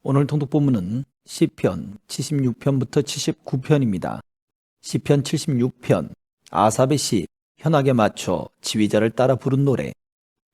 오늘 통독 본문은 시편 76편부터 79편입니다. 시편 76편, 아삽의 시, 현악에 맞춰 지휘자를 따라 부른 노래.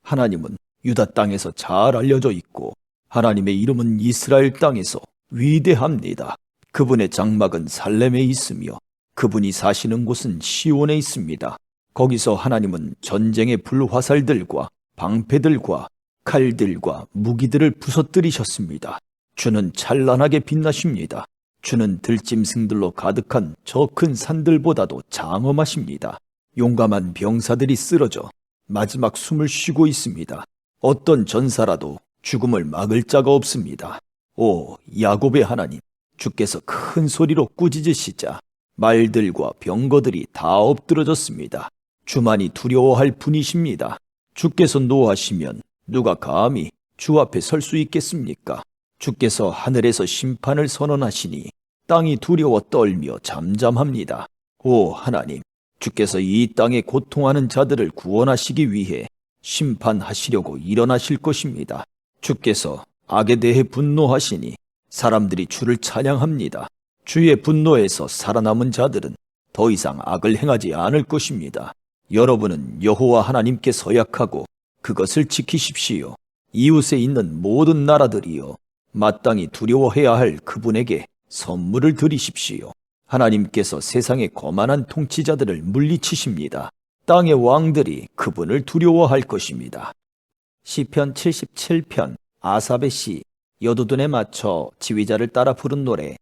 하나님은 유다 땅에서 잘 알려져 있고 하나님의 이름은 이스라엘 땅에서 위대합니다. 그분의 장막은 살렘에 있으며 그분이 사시는 곳은 시온에 있습니다. 거기서 하나님은 전쟁의 불화살들과 방패들과 칼들과 무기들을 부서뜨리셨습니다. 주는 찬란하게 빛나십니다. 주는 들짐승들로 가득한 저 큰 산들보다도 장엄하십니다. 용감한 병사들이 쓰러져 마지막 숨을 쉬고 있습니다. 어떤 전사라도 죽음을 막을 자가 없습니다. 오 야곱의 하나님, 주께서 큰 소리로 꾸짖으시자 말들과 병거들이 다 엎드러졌습니다. 주만이 두려워할 분이십니다. 주께서 노하시면 누가 감히 주 앞에 설 수 있겠습니까? 주께서 하늘에서 심판을 선언하시니 땅이 두려워 떨며 잠잠합니다. 오 하나님, 주께서 이 땅에 고통하는 자들을 구원하시기 위해 심판하시려고 일어나실 것입니다. 주께서 악에 대해 분노하시니 사람들이 주를 찬양합니다. 주의 분노에서 살아남은 자들은 더 이상 악을 행하지 않을 것입니다. 여러분은 여호와 하나님께 서약하고 그것을 지키십시오. 이웃에 있는 모든 나라들이여, 마땅히 두려워해야 할 그분에게 선물을 드리십시오. 하나님께서 세상의 거만한 통치자들을 물리치십니다. 땅의 왕들이 그분을 두려워할 것입니다. 시편 77편, 아삽의 시, 여두둔에 맞춰 지휘자를 따라 부른 노래.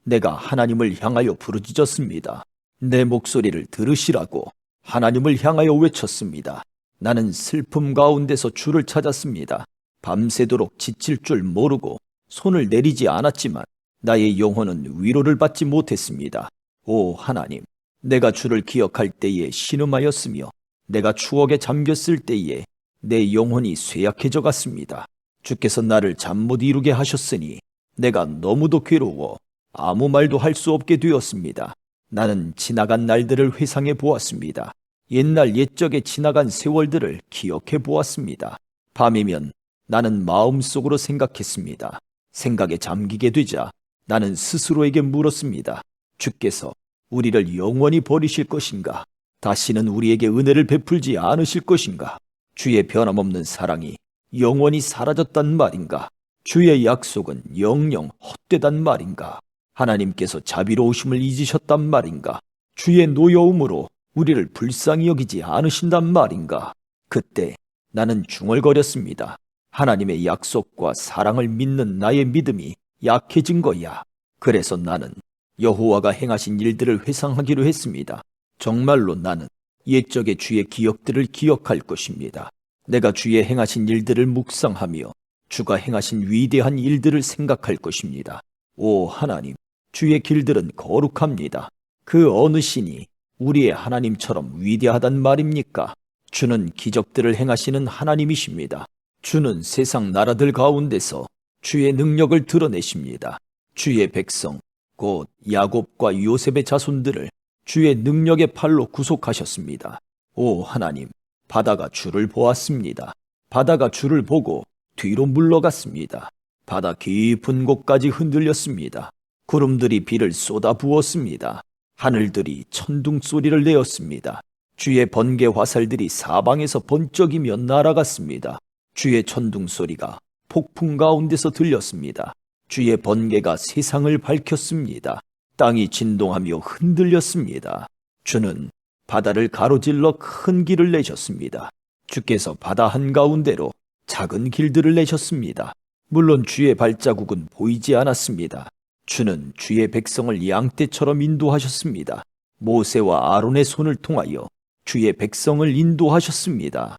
내가 하나님을 향하여 부르짖었습니다. 내 목소리를 들으시라고 하나님을 향하여 외쳤습니다. 나는 슬픔 가운데서 주를 찾았습니다. 밤새도록 지칠 줄 모르고 손을 내리지 않았지만 나의 영혼은 위로를 받지 못했습니다. 오 하나님, 내가 주를 기억할 때에 신음하였으며 내가 추억에 잠겼을 때에 내 영혼이 쇠약해져 갔습니다. 주께서 나를 잠 못 이루게 하셨으니 내가 너무도 괴로워 아무 말도 할 수 없게 되었습니다. 나는 지나간 날들을 회상해 보았습니다. 옛날 옛적에 지나간 세월들을 기억해 보았습니다. 밤이면 나는 마음속으로 생각했습니다. 생각에 잠기게 되자 나는 스스로에게 물었습니다. 주께서 우리를 영원히 버리실 것인가? 다시는 우리에게 은혜를 베풀지 않으실 것인가? 주의 변함없는 사랑이 영원히 사라졌단 말인가? 주의 약속은 영영 헛되단 말인가? 하나님께서 자비로우심을 잊으셨단 말인가? 주의 노여움으로 우리를 불쌍히 여기지 않으신단 말인가? 그때 나는 중얼거렸습니다. 하나님의 약속과 사랑을 믿는 나의 믿음이 약해진 거야. 그래서 나는 여호와가 행하신 일들을 회상하기로 했습니다. 정말로 나는 옛적의 주의 기억들을 기억할 것입니다. 내가 주의 행하신 일들을 묵상하며 주가 행하신 위대한 일들을 생각할 것입니다. 오 하나님, 주의 길들은 거룩합니다. 그 어느 신이 우리의 하나님처럼 위대하단 말입니까? 주는 기적들을 행하시는 하나님이십니다. 주는 세상 나라들 가운데서 주의 능력을 드러내십니다. 주의 백성, 곧 야곱과 요셉의 자손들을 주의 능력의 팔로 구속하셨습니다. 오 하나님, 바다가 주를 보았습니다. 바다가 주를 보고 뒤로 물러갔습니다. 바다 깊은 곳까지 흔들렸습니다. 구름들이 비를 쏟아 부었습니다. 하늘들이 천둥 소리를 내었습니다. 주의 번개 화살들이 사방에서 번쩍이며 날아갔습니다. 주의 천둥 소리가 폭풍 가운데서 들렸습니다. 주의 번개가 세상을 밝혔습니다. 땅이 진동하며 흔들렸습니다. 주는 바다를 가로질러 큰 길을 내셨습니다. 주께서 바다 한가운데로 작은 길들을 내셨습니다. 물론 주의 발자국은 보이지 않았습니다. 주는 주의 백성을 양떼처럼 인도하셨습니다. 모세와 아론의 손을 통하여 주의 백성을 인도하셨습니다.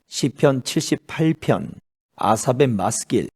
시편 78편, 아삽의 맞길.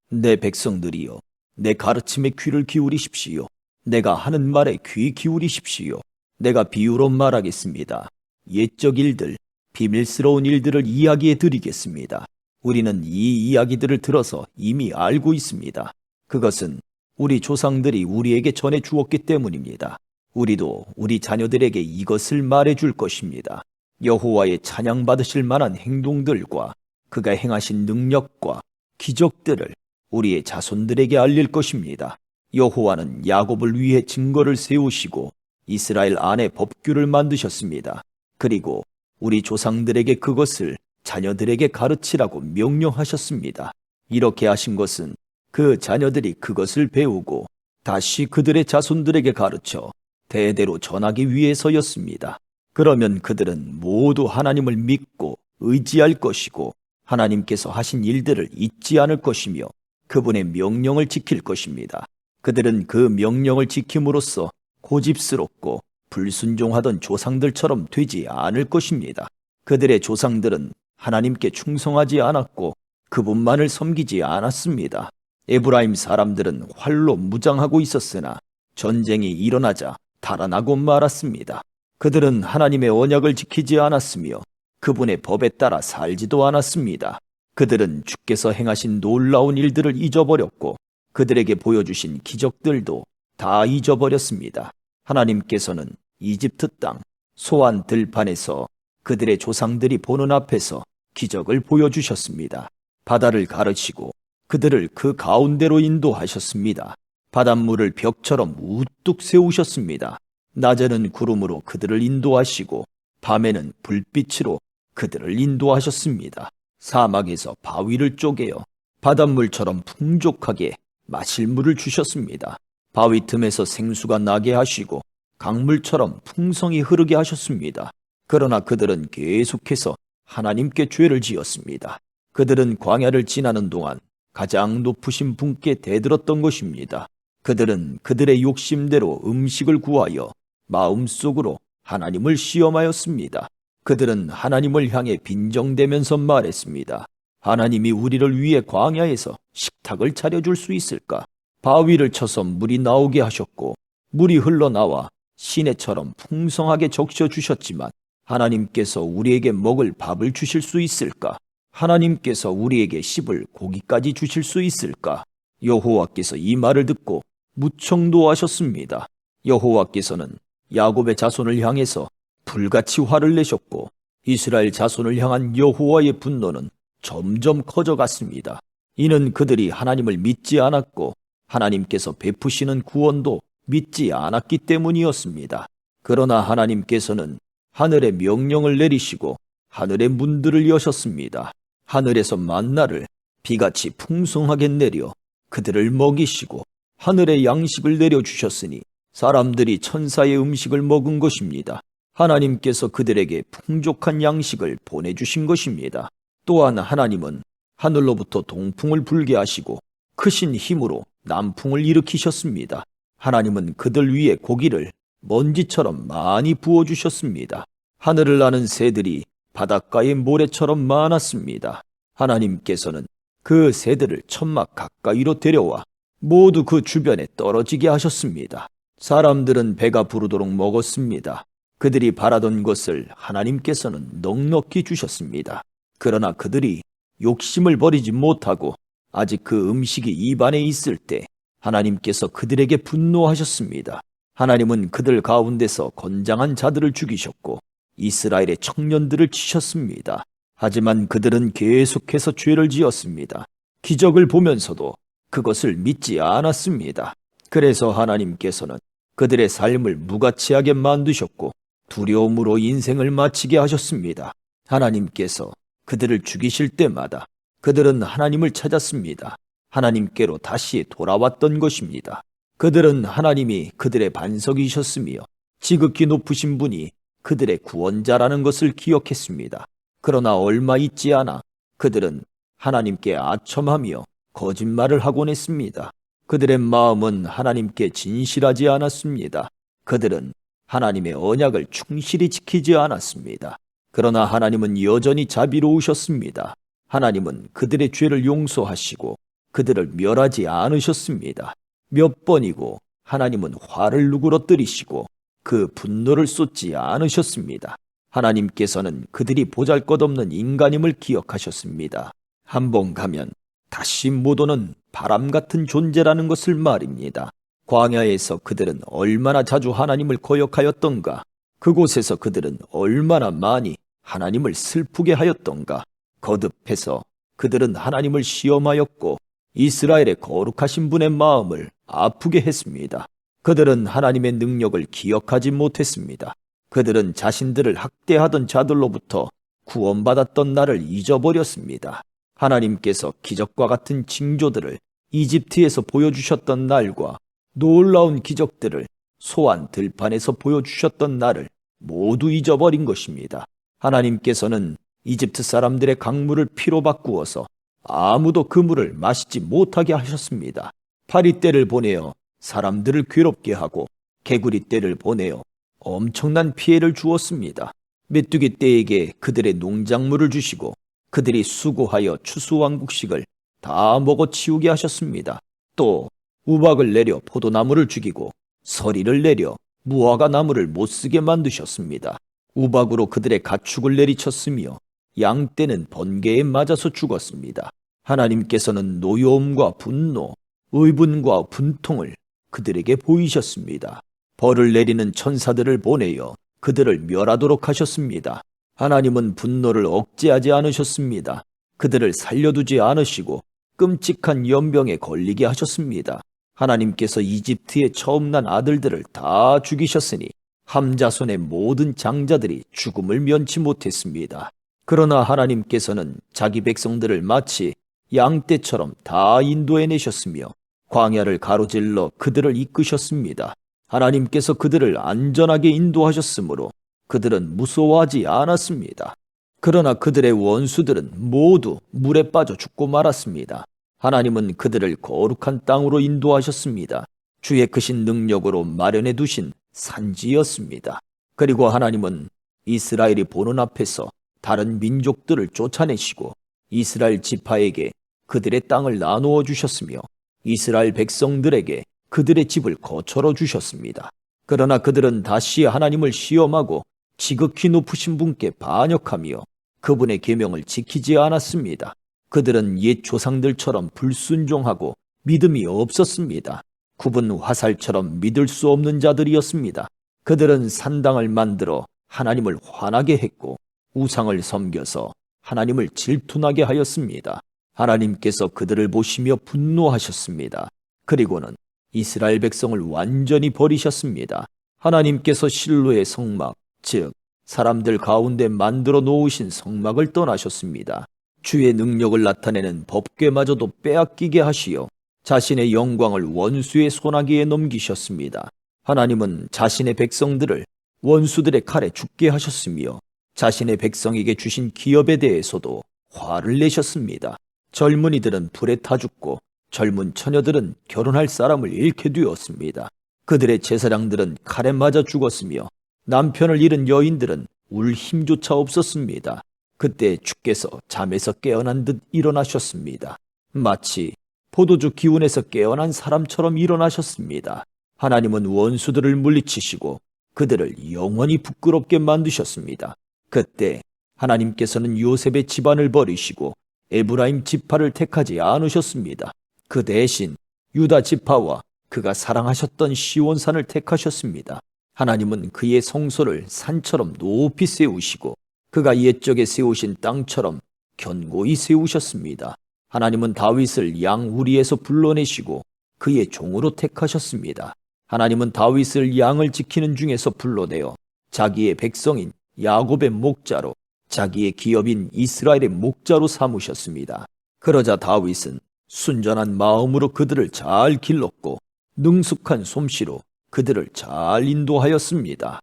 내 백성들이여, 내 가르침에 귀를 기울이십시오. 내가 하는 말에 귀 기울이십시오. 내가 비유로 말하겠습니다. 옛적 일들, 비밀스러운 일들을 이야기해 드리겠습니다. 우리는 이 이야기들을 들어서 이미 알고 있습니다. 그것은 우리 조상들이 우리에게 전해 주었기 때문입니다. 우리도 우리 자녀들에게 이것을 말해 줄 것입니다. 여호와의 찬양받으실 만한 행동들과 그가 행하신 능력과 기적들을 우리의 자손들에게 알릴 것입니다. 여호와는 야곱을 위해 증거를 세우시고 이스라엘 안에 법규를 만드셨습니다. 그리고 우리 조상들에게 그것을 자녀들에게 가르치라고 명령하셨습니다. 이렇게 하신 것은 그 자녀들이 그것을 배우고 다시 그들의 자손들에게 가르쳐 대대로 전하기 위해서였습니다. 그러면 그들은 모두 하나님을 믿고 의지할 것이고 하나님께서 하신 일들을 잊지 않을 것이며 그분의 명령을 지킬 것입니다. 그들은 그 명령을 지킴으로써 고집스럽고 불순종하던 조상들처럼 되지 않을 것입니다. 그들의 조상들은 하나님께 충성하지 않았고 그분만을 섬기지 않았습니다. 에브라임 사람들은 활로 무장하고 있었으나 전쟁이 일어나자 달아나고 말았습니다. 그들은 하나님의 언약을 지키지 않았으며 그분의 법에 따라 살지도 않았습니다. 그들은 주께서 행하신 놀라운 일들을 잊어버렸고 그들에게 보여주신 기적들도 다 잊어버렸습니다. 하나님께서는 이집트 땅 소안 들판에서 그들의 조상들이 보는 앞에서 기적을 보여주셨습니다. 바다를 가르치고 그들을 그 가운데로 인도하셨습니다. 바닷물을 벽처럼 우뚝 세우셨습니다. 낮에는 구름으로 그들을 인도하시고 밤에는 불빛으로 그들을 인도하셨습니다. 사막에서 바위를 쪼개어 바닷물처럼 풍족하게 마실 물을 주셨습니다. 바위 틈에서 생수가 나게 하시고 강물처럼 풍성히 흐르게 하셨습니다. 그러나 그들은 계속해서 하나님께 죄를 지었습니다. 그들은 광야를 지나는 동안 가장 높으신 분께 대들었던 것입니다. 그들은 그들의 욕심대로 음식을 구하여 마음속으로 하나님을 시험하였습니다. 그들은 하나님을 향해 빈정대면서 말했습니다. 하나님이 우리를 위해 광야에서 식탁을 차려줄 수 있을까? 바위를 쳐서 물이 나오게 하셨고 물이 흘러나와 시내처럼 풍성하게 적셔주셨지만 하나님께서 우리에게 먹을 밥을 주실 수 있을까? 하나님께서 우리에게 씹을 고기까지 주실 수 있을까? 여호와께서 이 말을 듣고 무척 노하셨습니다. 여호와께서는 야곱의 자손을 향해서 불같이 화를 내셨고 이스라엘 자손을 향한 여호와의 분노는 점점 커져갔습니다. 이는 그들이 하나님을 믿지 않았고 하나님께서 베푸시는 구원도 믿지 않았기 때문이었습니다. 그러나 하나님께서는 하늘의 명령을 내리시고 하늘의 문들을 여셨습니다. 하늘에서 만나를 비같이 풍성하게 내려 그들을 먹이시고 하늘의 양식을 내려주셨으니 사람들이 천사의 음식을 먹은 것입니다. 하나님께서 그들에게 풍족한 양식을 보내주신 것입니다. 또한 하나님은 하늘로부터 동풍을 불게 하시고 크신 힘으로 남풍을 일으키셨습니다. 하나님은 그들 위에 고기를 먼지처럼 많이 부어주셨습니다. 하늘을 나는 새들이 바닷가의 모래처럼 많았습니다. 하나님께서는 그 새들을 천막 가까이로 데려와 모두 그 주변에 떨어지게 하셨습니다. 사람들은 배가 부르도록 먹었습니다. 그들이 바라던 것을 하나님께서는 넉넉히 주셨습니다. 그러나 그들이 욕심을 버리지 못하고 아직 그 음식이 입안에 있을 때 하나님께서 그들에게 분노하셨습니다. 하나님은 그들 가운데서 건장한 자들을 죽이셨고 이스라엘의 청년들을 치셨습니다. 하지만 그들은 계속해서 죄를 지었습니다. 기적을 보면서도 그것을 믿지 않았습니다. 그래서 하나님께서는 그들의 삶을 무가치하게 만드셨고 두려움으로 인생을 마치게 하셨습니다. 하나님께서 그들을 죽이실 때마다 그들은 하나님을 찾았습니다. 하나님께로 다시 돌아왔던 것입니다. 그들은 하나님이 그들의 반석이셨으며 지극히 높으신 분이 그들의 구원자라는 것을 기억했습니다. 그러나 얼마 있지 않아 그들은 하나님께 아첨하며 거짓말을 하곤 했습니다. 그들의 마음은 하나님께 진실하지 않았습니다. 그들은 하나님의 언약을 충실히 지키지 않았습니다. 그러나 하나님은 여전히 자비로우셨습니다. 하나님은 그들의 죄를 용서하시고 그들을 멸하지 않으셨습니다. 몇 번이고 하나님은 화를 누그러뜨리시고 그 분노를 쏟지 않으셨습니다. 하나님께서는 그들이 보잘것없는 인간임을 기억하셨습니다. 한 번 가면 다시 못 오는 바람 같은 존재라는 것을 말입니다. 광야에서 그들은 얼마나 자주 하나님을 거역하였던가. 그곳에서 그들은 얼마나 많이 하나님을 슬프게 하였던가. 거듭해서 그들은 하나님을 시험하였고 이스라엘의 거룩하신 분의 마음을 아프게 했습니다. 그들은 하나님의 능력을 기억하지 못했습니다. 그들은 자신들을 학대하던 자들로부터 구원받았던 날을 잊어버렸습니다. 하나님께서 기적과 같은 징조들을 이집트에서 보여주셨던 날과 놀라운 기적들을 소안 들판에서 보여주셨던 날을 모두 잊어버린 것입니다. 하나님께서는 이집트 사람들의 강물을 피로 바꾸어서 아무도 그 물을 마시지 못하게 하셨습니다. 파리떼를 보내어 사람들을 괴롭게 하고 개구리 떼를 보내어 엄청난 피해를 주었습니다. 메뚜기 떼에게 그들의 농작물을 주시고 그들이 수고하여 추수왕국식을 다 먹어치우게 하셨습니다. 또 우박을 내려 포도나무를 죽이고 서리를 내려 무화과 나무를 못쓰게 만드셨습니다. 우박으로 그들의 가축을 내리쳤으며 양떼는 번개에 맞아서 죽었습니다. 하나님께서는 노여움과 분노, 의분과 분통을 그들에게 보이셨습니다. 벌을 내리는 천사들을 보내어 그들을 멸하도록 하셨습니다. 하나님은 분노를 억제하지 않으셨습니다. 그들을 살려두지 않으시고 끔찍한 연병에 걸리게 하셨습니다. 하나님께서 이집트에 처음 난 아들들을 다 죽이셨으니 함자손의 모든 장자들이 죽음을 면치 못했습니다. 그러나 하나님께서는 자기 백성들을 마치 양떼처럼 다 인도해내셨으며 광야를 가로질러 그들을 이끄셨습니다. 하나님께서 그들을 안전하게 인도하셨으므로 그들은 무서워하지 않았습니다. 그러나 그들의 원수들은 모두 물에 빠져 죽고 말았습니다. 하나님은 그들을 거룩한 땅으로 인도하셨습니다. 주의 크신 능력으로 마련해 두신 산지였습니다. 그리고 하나님은 이스라엘이 보는 앞에서 다른 민족들을 쫓아내시고 이스라엘 지파에게 그들의 땅을 나누어 주셨으며 이스라엘 백성들에게 그들의 집을 거처로 주셨습니다. 그러나 그들은 다시 하나님을 시험하고 지극히 높으신 분께 반역하며 그분의 계명을 지키지 않았습니다. 그들은 옛 조상들처럼 불순종하고 믿음이 없었습니다. 굽은 화살처럼 믿을 수 없는 자들이었습니다. 그들은 산당을 만들어 하나님을 화나게 했고 우상을 섬겨서 하나님을 질투나게 하였습니다. 하나님께서 그들을 보시며 분노하셨습니다. 그리고는 이스라엘 백성을 완전히 버리셨습니다. 하나님께서 실로의 성막, 즉 사람들 가운데 만들어 놓으신 성막을 떠나셨습니다. 주의 능력을 나타내는 법궤마저도 빼앗기게 하시어 자신의 영광을 원수의 손아귀에 넘기셨습니다. 하나님은 자신의 백성들을 원수들의 칼에 죽게 하셨으며 자신의 백성에게 주신 기업에 대해서도 화를 내셨습니다. 젊은이들은 불에 타 죽고 젊은 처녀들은 결혼할 사람을 잃게 되었습니다. 그들의 제사장들은 칼에 맞아 죽었으며 남편을 잃은 여인들은 울 힘조차 없었습니다. 그때 주께서 잠에서 깨어난 듯 일어나셨습니다. 마치 포도주 기운에서 깨어난 사람처럼 일어나셨습니다. 하나님은 원수들을 물리치시고 그들을 영원히 부끄럽게 만드셨습니다. 그때 하나님께서는 요셉의 집안을 버리시고 에브라임 지파를 택하지 않으셨습니다. 그 대신 유다 지파와 그가 사랑하셨던 시온산을 택하셨습니다. 하나님은 그의 성소를 산처럼 높이 세우시고 그가 옛적에 세우신 땅처럼 견고히 세우셨습니다. 하나님은 다윗을 양 우리에서 불러내시고 그의 종으로 택하셨습니다. 하나님은 다윗을 양을 지키는 중에서 불러내어 자기의 백성인 야곱의 목자로 자기의 기업인 이스라엘의 목자로 삼으셨습니다. 그러자 다윗은 순전한 마음으로 그들을 잘 길렀고 능숙한 솜씨로 그들을 잘 인도하였습니다.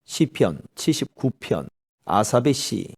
시편 79편 아삽의 시.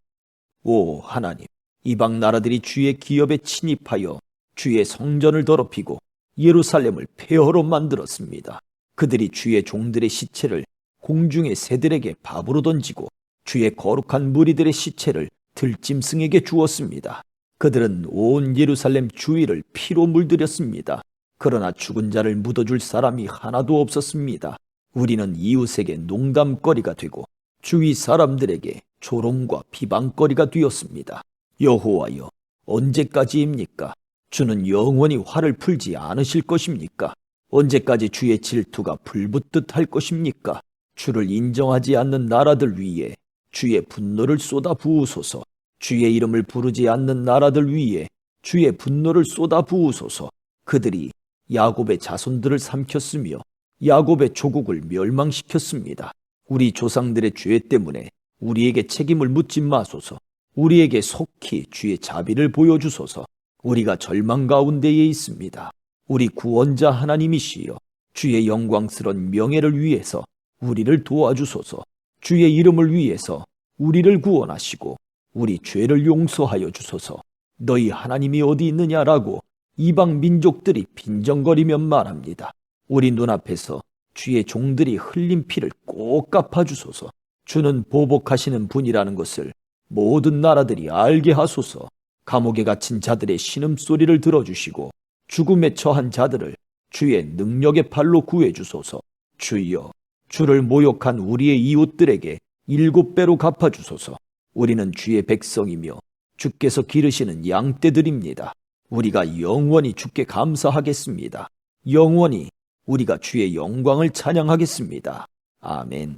오 하나님, 이방 나라들이 주의 기업에 침입하여 주의 성전을 더럽히고 예루살렘을 폐허로 만들었습니다. 그들이 주의 종들의 시체를 공중의 새들에게 밥으로 던지고 주의 거룩한 무리들의 시체를 들짐승에게 주었습니다. 그들은 온 예루살렘 주위를 피로 물들였습니다. 그러나 죽은 자를 묻어줄 사람이 하나도 없었습니다. 우리는 이웃에게 농담거리가 되고 주위 사람들에게 조롱과 비방거리가 되었습니다. 여호와여, 언제까지입니까? 주는 영원히 화를 풀지 않으실 것입니까? 언제까지 주의 질투가 불붙듯 할 것입니까? 주를 인정하지 않는 나라들 위에 주의 분노를 쏟아 부으소서. 주의 이름을 부르지 않는 나라들 위에 주의 분노를 쏟아 부으소서. 그들이 야곱의 자손들을 삼켰으며 야곱의 조국을 멸망시켰습니다. 우리 조상들의 죄 때문에 우리에게 책임을 묻지 마소서. 우리에게 속히 주의 자비를 보여주소서. 우리가 절망 가운데에 있습니다. 우리 구원자 하나님이시여, 주의 영광스러운 명예를 위해서 우리를 도와주소서. 주의 이름을 위해서 우리를 구원하시고 우리 죄를 용서하여 주소서. 너희 하나님이 어디 있느냐라고 이방 민족들이 빈정거리며 말합니다. 우리 눈앞에서 주의 종들이 흘린 피를 꼭 갚아주소서. 주는 보복하시는 분이라는 것을 모든 나라들이 알게 하소서. 감옥에 갇힌 자들의 신음소리를 들어주시고 죽음에 처한 자들을 주의 능력의 팔로 구해주소서. 주여, 주를 모욕한 우리의 이웃들에게 7배로 갚아주소서. 우리는 주의 백성이며 주께서 기르시는 양떼들입니다. 우리가 영원히 주께 감사하겠습니다. 영원히 우리가 주의 영광을 찬양하겠습니다. 아멘.